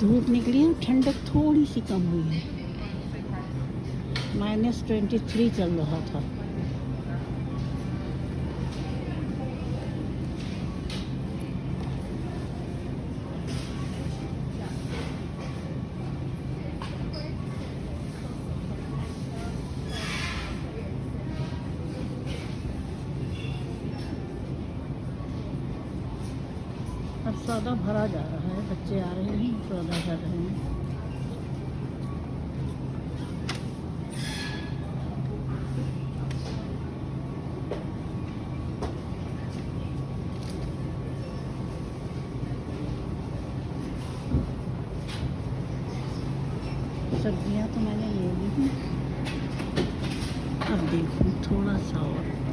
धूप निकली है, ठंडक थोड़ी सी कम हुई है। -23 चल रहा था। अब सौदा भरा जा रहा है, बच्चे आ रहे हैं, सौदा कर रहे हैं। सब्जियां तो मैंने ले ली हैं, अब देखूं थोड़ा सा और।